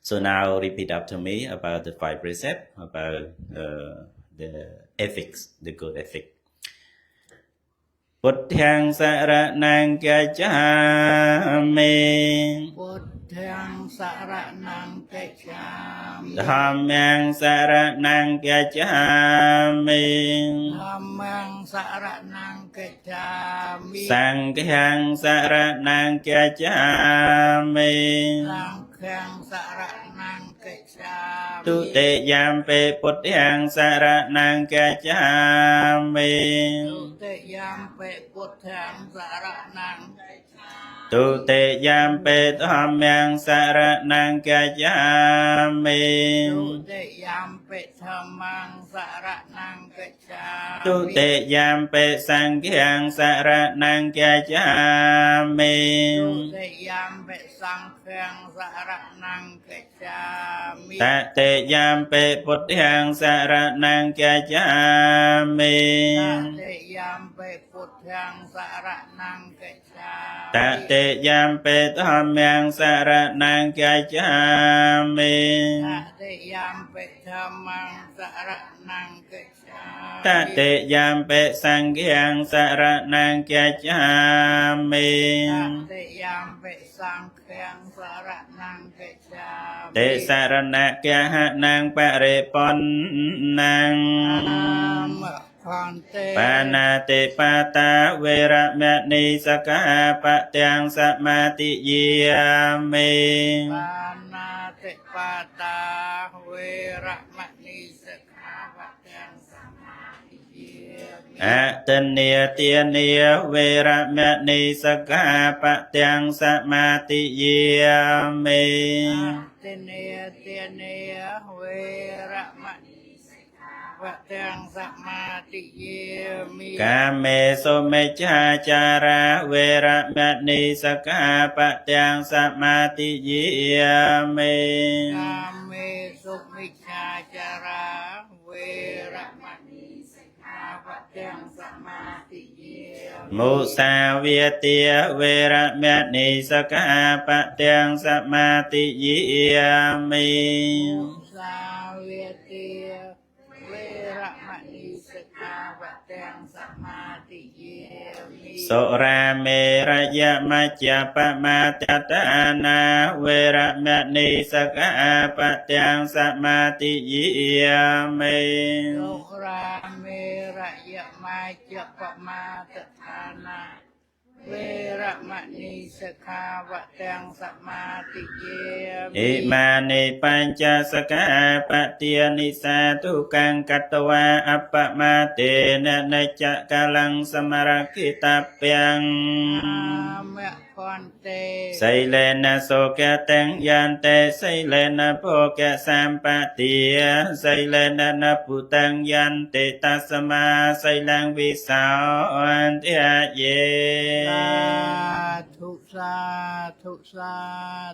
So now repeat after me about the 5 precepts, about the ethics, the good ethic. ពុទ្ធាំងសរណង្គាចាមិ ពុទ្ធាំងសរណង្គាចាមិ ធម្មំសរណង្គាចាមិ ធម្មំសរណង្គាចាមិ សង្ឃังសរណង្គាចាមិ សង្ឃំសរណង្គាចាមិ ទុតិយំពេពុទ្ធាំងសរណង្គាចាមិ ទុតិយំពេពុទ្ធាំងសរណង្គាចាមិ ទុតិយំពេធម្មំសរណង្គាចាមិ ទុតិយំពេធម្មំសរណង្គាចាមិ ទុតិយំពេសង្ឃังសរណង្គាចាមិ ទុតិយំពេសង្ឃំសរណង្គាចាមិ តតិយំពេពុទ្ធាំងសរណង្គាចាមិ តតិយំពេពុទ្ធាំងសរណង្គាចាមិ តតិយំពេធម្មំសរណង្គាចាមិ តតិយំពេធម្មំសរណង្គាចាមិ តតិយំពេសង្ឃังសរណង្គាចាមិ តតិយំពេសង្ឃំសរណង្គាចាមិ ទេសរណកហណង្បរិពន្ធัง មខន្ទេ បាណាតិបាតាវេរមណីសក្ខាបទាំងសមាទិយាមិ បាណាតិបាតាវេរមណីសិក្ខាបទាំងសមាទិយាមិ អតនេទានេវេរមណីសក្ខាបទាំងសមាទិយាមិ តិនេតិនេវេរមណីសិក្ខាបទាំងសមាទិយាមិ កាមេសុមិច្ឆាចារាវេរមណីសក្ខាបទាំងសមាទិយាមិ កាមេសុមិច្ឆាចារាវេរមណីសិក្ខាបទាំងសមាទិយាមិ មុសាវាទាវេរមណីសក្ខាបទាំងសមាទិយាមិ សាវាទាវេរមណីសិក្ខាបទាំងសមាទិយាមិ សុរាមេរយមជ្ជបមាតតានាវេរមណីសក្ខាបទាំងសមាទិយាមិ សុរាមេរយមជ្ជបមាតឋានាវេរមណីសិក្ខាបទាំងសមាទិយាមិ អិមានិបញ្ចសក្ខាបទានិសាទុកੰកតវាអបមាតេននិច្ចកាលੰសមរគិតព្យੰ មខន្ទេ សីលេនសុគតੰយន្តេសីលេនភោគសម្បទាសីលេននពុតੰយន្តេតស្មាសីលੰវិសោអន្ទយេ សាធុសាធុសាធុ